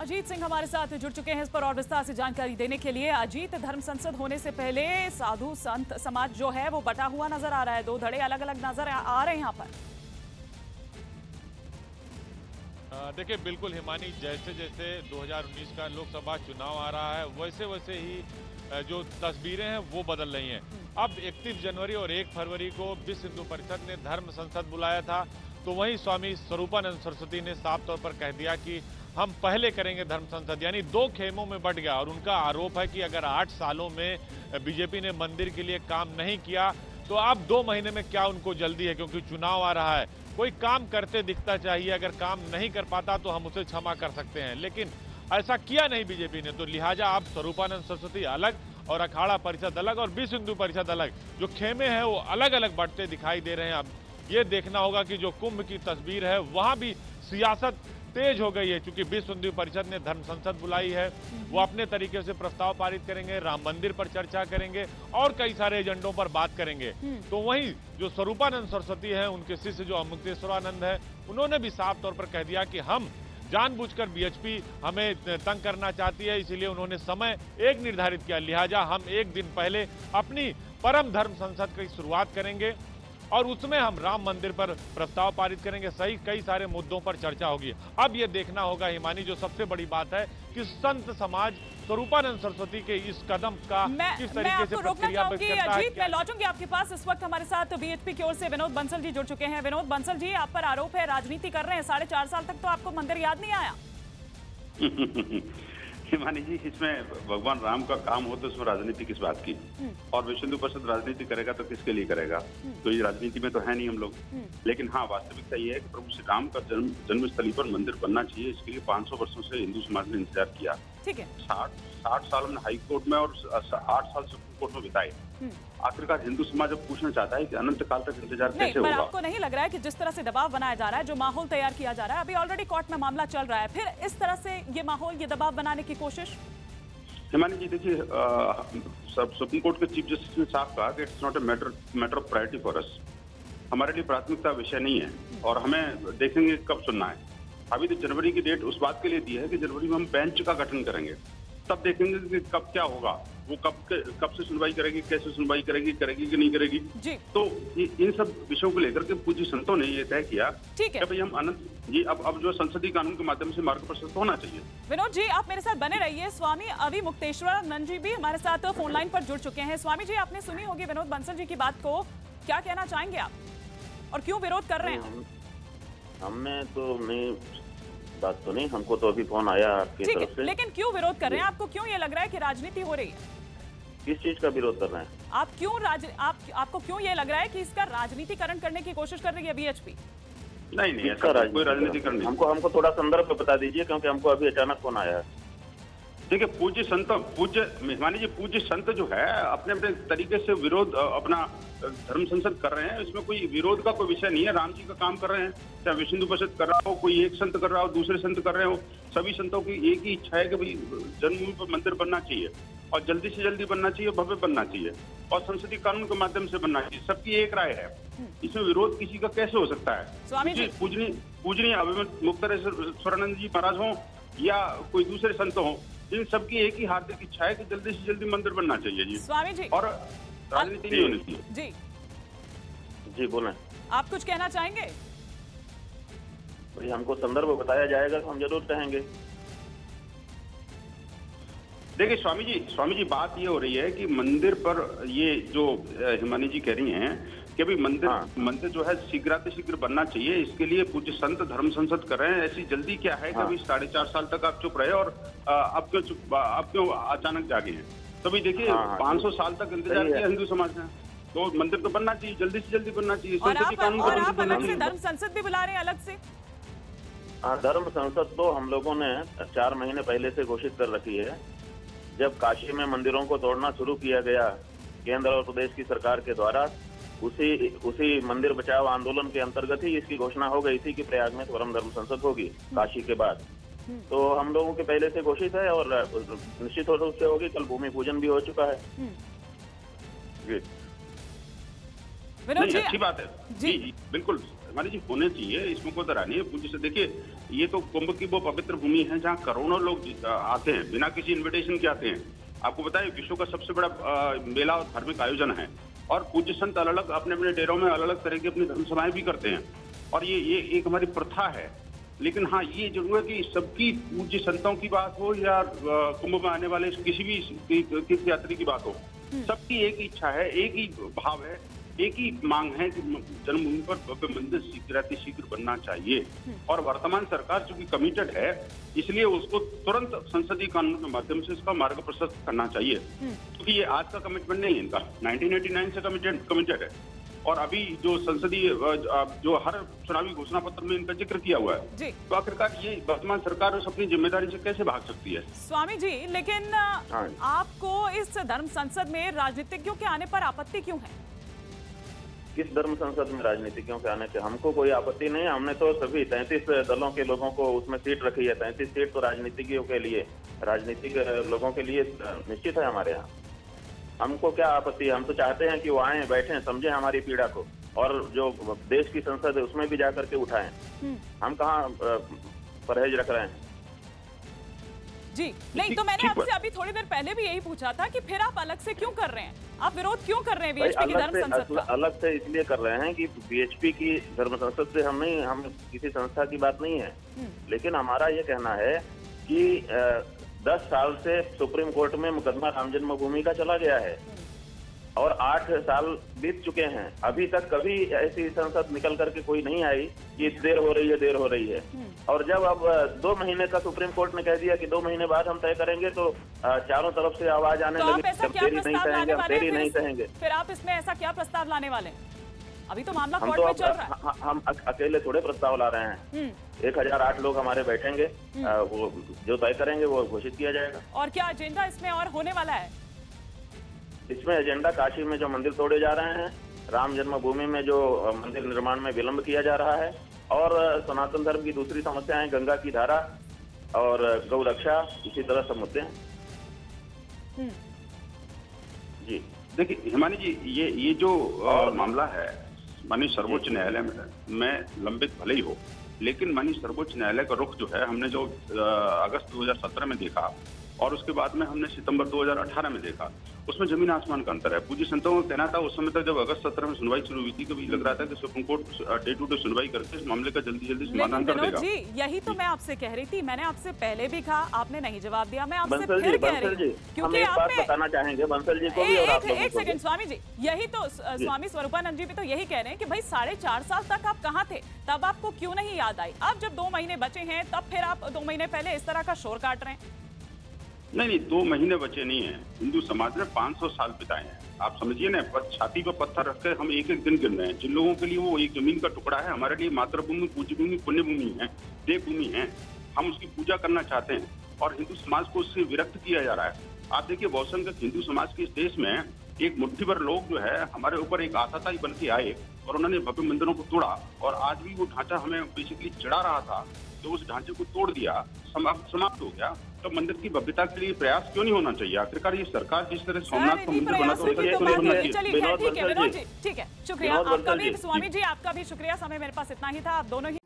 अजीत सिंह हमारे साथ जुड़ चुके हैं इस पर और विस्तार से जानकारी देने के लिए। अजीत, धर्म संसद होने से पहले साधु संत समाज जो है वो बटा हुआ नजर आ रहा है, दो धड़े अलग अलग नजर आ रहे हैं यहाँ पर। देखिए बिल्कुल हिमानी, जैसे जैसे 2019 का लोकसभा चुनाव आ रहा है वैसे वैसे ही जो तस्वीरें हैं वो बदल रही हैं। अब 31 जनवरी और 1 फरवरी को विश्व हिंदू परिषद ने धर्म संसद बुलाया था, तो वहीं स्वामी स्वरूपानंद सरस्वती ने साफ तौर पर कह दिया कि हम पहले करेंगे धर्म संसद, यानी दो खेमों में बट गया। और उनका आरोप है कि अगर 8 सालों में बीजेपी ने मंदिर के लिए काम नहीं किया तो अब 2 महीने में क्या उनको जल्दी है, क्योंकि चुनाव आ रहा है। कोई काम करते दिखता चाहिए, अगर काम नहीं कर पाता तो हम उसे क्षमा कर सकते हैं, लेकिन ऐसा किया नहीं बीजेपी ने। तो लिहाजा अब स्वरूपानंद सरस्वती अलग और अखाड़ा परिषद अलग और विश्व हिंदू परिषद अलग, जो खेमे हैं वो अलग अलग बढ़ते दिखाई दे रहे हैं। अब ये देखना होगा कि जो कुंभ की तस्वीर है वहां भी सियासत तेज हो गई है, क्योंकि विश्व हिंदू परिषद ने धर्म संसद बुलाई है। वो अपने तरीके से प्रस्ताव पारित करेंगे, राम मंदिर पर चर्चा करेंगे और कई सारे एजेंडों पर बात करेंगे। तो वहीं जो स्वरूपानंद सरस्वती हैं, उनके शिष्य जो अमुक्तेश्वरानंद है, उन्होंने भी साफ तौर पर कह दिया कि हम जानबूझकर बीएचपी हमें तंग करना चाहती है, इसीलिए उन्होंने समय एक निर्धारित किया। लिहाजा हम एक दिन पहले अपनी परम धर्म संसद की शुरुआत करेंगे और उसमें हम राम मंदिर पर प्रस्ताव पारित करेंगे। सही कई सारे मुद्दों पर चर्चा होगी। अब ये देखना होगा हिमानी, जो सबसे बड़ी बात है कि संत समाज स्वरूपानंद सरस्वती के इस कदम का किस तरीके से प्रतिक्रिया व्यक्त करता है। अजीत, मैं लौटूंगी आपके पास। इस वक्त हमारे साथ बीएचपी की ओर से विनोद बंसल जी जुड़ चुके हैं। विनोद बंसल जी, आप पर आरोप है राजनीति कर रहे हैं। 4.5 साल तक तो आपको मंदिर याद नहीं आया। हिमानी जी, इसमें भगवान राम का काम हो तो उसमें राजनीति किस बात की? और विश्व हिंदू परिषद राजनीति करेगा तो किसके लिए करेगा? तो ये राजनीति में तो है नहीं हम लोग। लेकिन हाँ, वास्तविकता ये है कि प्रभु श्री राम का जन्मस्थली पर मंदिर बनना चाहिए। इसके लिए 500 वर्षों से हिंदू समाज ने इंतजार किया। ठीक है। 60 साल हमने हाई कोर्ट में और 8 साल सुप्रीम कोर्ट में बिताए। आखिरकार हिंदू समाज अब पूछना चाहता है कि अनंत काल तक इंतजार कैसे होगा? आपको नहीं लग रहा है कि जिस तरह से दबाव बनाया जा रहा है, जो माहौल तैयार किया जा रहा है, अभी ऑलरेडी कोर्ट में मामला चल रहा है, फिर इस तरह से ये माहौल, ये दबाव बनाने की कोशिश? हिमानी जी, देखिए, सुप्रीम कोर्ट के चीफ जस्टिस ने साफ कहा कि it's not a matter of priority for us. हमारे लिए प्राथमिकता विषय नहीं है और हमें देखेंगे कब सुनना है। अभी तो जनवरी की डेट उस बात के लिए दी है कि जनवरी में हम बेंच का गठन करेंगे, तब देखेंगे कि कब क्या होगा, वो कब से सुनवाई करेगी, कैसे सुनवाई करेगी कि नहीं करेगी जी। तो इन सब विषयों को लेकर के पूज्य संतों ने ये तय किया कि भाई हम अनंत जी अब जो संसदीय कानून के माध्यम से मार्ग प्रशस्त होना चाहिए। विनोद जी, आप मेरे साथ बने रहिए। स्वामी अविमुक्तेश्वरानंद जी भी हमारे साथ फोन लाइन पर जुड़ चुके हैं। स्वामी जी, आपने सुनी होगी विनोद बंसल जी की बात को, क्या कहना चाहेंगे आप और क्यों विरोध कर रहे हैं? हमने तो नहीं बात तो नहीं, हमको तो अभी फोन आया आपकी तरफ से। लेकिन क्यों विरोध कर रहे हैं? आपको क्यों ये लग रहा है कि राजनीति हो रही है? किस चीज का विरोध कर रहे हैं आप? क्यों आपको क्यों ये लग रहा है कि इसका राजनीतिकरण करने की कोशिश कर रही है बीएचपी? नहीं, ऐसा कोई राजनीतिकरण नहीं। हमको थोड़ा संदर्भ बता दीजिए, क्योंकि हमको अभी अचानक फोन आया है। देखिए, पूज्य मेहमानी जी, पूज्य संत जो है अपने अपने तरीके से विरोध अपना धर्म संसद कर रहे हैं। इसमें कोई विरोध का कोई विषय नहीं है। राम जी का काम कर रहे हैं, चाहे विश्व हिंदू परिषद कर रहा हो, कोई एक संत कर रहा हो, दूसरे संत कर रहे हो, सभी संतों की एक ही इच्छा है कि भाई जन्मभूमि पर मंदिर बनना चाहिए और जल्दी से जल्दी बनना चाहिए, भव्य बनना चाहिए और संसदीय कानून के माध्यम से बनना चाहिए। सबकी एक राय है, इसमें विरोध किसी का कैसे हो सकता है? स्वामी जी, पूजनीय अविमुक्तेश्वरानंद जी महाराज हो या कोई दूसरे संत हो, इन सबकी एक ही हार्दिक इच्छा है कि जल्दी से जल्दी मंदिर बनना चाहिए जी। स्वामी जी, और राजनीति नहीं होनी चाहिए। जी बोलें। आप कुछ कहना चाहेंगे? भाई, हमको संदर्भ बताया जाएगा तो हम जरूर कहेंगे। देखिए स्वामी जी, बात ये हो रही है कि मंदिर पर ये जो हिमानी जी कह रही हैं कि भाई मंदिर जो है शीघ्र बनना चाहिए, इसके लिए पूज्य संत धर्म संसद कर रहे हैं। ऐसी जल्दी क्या है कि अभी 4.5 साल तक आप चुप रहे और आप क्यों अचानक जागे हैं? तो भाई देखिए, 500 साल तक इंतजार किया हिंदू समाज ने, तो मंदिर तो बनना चाहिए, जल्दी से जल्दी बनना चाहिए। और आप अलग से धर्म संसद भी बुला रहे हैं अलग से? धर्म संसद तो हम लोगों ने 4 महीने पहले से घोषित कर रखी है। जब काशी में मंदिरों को तोड़ना शुरू किया गया केंद्र और प्रदेश की सरकार के द्वारा, उसी मंदिर बचाओ आंदोलन के अंतर्गत ही इसकी घोषणा हो गई थी कि प्रयाग में परम धर्म संसद होगी काशी के बाद। तो हम लोगों के पहले से घोषित है और निश्चित रूप से होगी। कल भूमि पूजन भी हो चुका है। नहीं, अच्छी बात है जी, बिल्कुल हमारी जी होने चाहिए, इसमें कोई तरह नहीं है। पूज्य से देखिए, ये तो कुंभ की वो पवित्र भूमि है जहाँ करोड़ों लोग आते हैं, बिना किसी इन्विटेशन के आते हैं। आपको पता है विश्व का सबसे बड़ा मेला और धार्मिक आयोजन है, और पूज्य संत अलग अलग अपने अपने डेरों में अलग अलग तरह की अपनी धर्मसभाएं भी करते हैं, और ये एक हमारी प्रथा है। लेकिन हाँ, ये जरूर है कि सबकी पूज्य संतों की बात हो या कुंभ में आने वाले किसी भी तीर्थ यात्री की बात हो, सबकी एक ही इच्छा है, एक ही भाव है, एक ही मांग है कि जन्मभूमि पर भव्य मंदिर शीघ्र बनना चाहिए। और वर्तमान सरकार चूंकि कमिटेड है, इसलिए उसको तुरंत संसदीय कानून के माध्यम से इसका मार्ग प्रशस्त करना चाहिए, क्योंकि ये आज का कमिटमेंट नहीं है इनका, 1989 से कमिटेड है। और अभी जो संसदीय जो हर चुनावी घोषणा पत्र में इनका जिक्र किया हुआ है, तो आखिरकार ये वर्तमान सरकार उस अपनी जिम्मेदारी से कैसे भाग सकती है? स्वामी जी, लेकिन आपको इस धर्म संसद में राजनीतिज्ञों के आने पर आपत्ति क्यों है? किस धर्म संसद में राजनीतिज्ञों के आने से हमको कोई आपत्ति नहीं है। हमने तो सभी 33 दलों के लोगों को उसमें सीट रखी है। 33 सीट तो राजनीतिज्ञों के लिए, राजनीतिक लोगों के लिए निश्चित है हमारे यहाँ। हमको क्या आपत्ति है? हम तो चाहते हैं कि वो आए, बैठें, समझें हमारी पीड़ा को, और जो देश की संसद है उसमें भी जाकर के उठाएं। हम कहाँ परहेज रख रहे हैं जी? नहीं, तो मैंने आपसे अभी थोड़ी देर पहले भी यही पूछा था कि फिर आप अलग से क्यों कर रहे हैं, आप विरोध क्यों कर रहे हैं बीएचपी की धर्म संसद का? अलग से इसलिए कर रहे हैं कि बीएचपी की धर्म संसद से हम किसी संस्था की बात नहीं है, लेकिन हमारा ये कहना है कि 10 साल से सुप्रीम कोर्ट में मुकदमा राम जन्मभूमि का चला गया है, और 8 साल बीत चुके हैं। अभी तक कभी ऐसी संसद निकल करके कोई नहीं आई कि देर हो रही है। और जब अब 2 महीने का सुप्रीम कोर्ट ने कह दिया कि 2 महीने बाद हम तय करेंगे, तो चारों तरफ से आवाज आने लगी, जब तेरी नहीं सहेंगे, हम तेरी नहीं सहेंगे। फिर आप इसमें ऐसा क्या प्रस्ताव लाने वाले? अभी तो मामला कोर्ट में चल रहा है। हम अकेले थोड़े प्रस्ताव ला रहे हैं। 1008 लोग हमारे बैठेंगे, वो जो तय करेंगे वो घोषित किया जाएगा। और क्या एजेंडा इसमें और होने वाला है? इसमें एजेंडा काशी में जो मंदिर तोड़े जा रहे हैं, राम जन्मभूमि में जो मंदिर निर्माण में विलंब किया जा रहा है, और सनातन धर्म की दूसरी समस्याएं, गंगा की धारा और गौ रक्षा, इसी तरह सब मुद्दे हैं। जी देखिए हिमानी जी, ये जो मामला है माननीय सर्वोच्च न्यायालय में लंबित भले ही हो, लेकिन माननीय सर्वोच्च न्यायालय का रुख जो है, हमने जो अगस्त 2017 में देखा और उसके बाद में हमने सितंबर 2018 में देखा, उसमें जमीन आसमान का अंतर है। पूज्य संतों का कहना था उस समय तक, जब अगस्त 17 में सुनवाई शुरू हुई थी, कभी लग रहा था कि Supreme Court day to day सुनवाई करके इस मामले का जल्दी समाधान कर देगा। जी, यही तो मैं आपसे कह रही थी। मैंने आपसे पहले भी कहा, आपने नहीं जवाब दिया। मैं आपसे फिर कह रही हूँ, क्योंकि आपने बताना चाहेंगे बंसल जी को भी और आप लोगों को। एक सेकंड स्वामी जी, यही तो स्वामी स्वरूपानंद जी भी तो यही कह रहे हैं कि भाई 4.5 साल तक आप कहाँ थे, तब आपको क्यों नहीं याद आई? अब जब 2 महीने बचे हैं, तब फिर आप 2 महीने पहले इस तरह का शोर काट रहे हैं। नहीं, 2 महीने बचे नहीं है। हिंदू समाज ने 500 साल बिताए हैं। आप समझिए ना, छाती पर पत्थर रखकर हम एक एक दिन गिन रहे हैं। जिन लोगों के लिए वो एक जमीन का टुकड़ा है, हमारे लिए मातृभूमि, पूज्य भूमि, पुण्य भूमि है, देवभूमि है। हम उसकी पूजा करना चाहते हैं, और हिंदू समाज को उससे विरक्त किया जा रहा है। आप देखिए, बहुसंख्यक हिंदू समाज के इस देश में एक मुट्ठी भर लोग जो है हमारे ऊपर एक आतताई बन के आए, और उन्होंने भव्य मंदिरों को तोड़ा, और आज भी वो ढांचा हमें बेसिकली चिढ़ा रहा था, तो उस ढांचे को तोड़ दिया, समाप्त हो गया। तो मंदिर की भव्यता के लिए प्रयास क्यों नहीं होना चाहिए? आखिरकार ये सरकार जिस तरह सोमनाथ का मंदिर बना, चलिए ठीक है, ठीक है, शुक्रिया आपका भी स्वामी जी, आपका भी शुक्रिया। समय मेरे पास इतना ही था। आप दोनों ही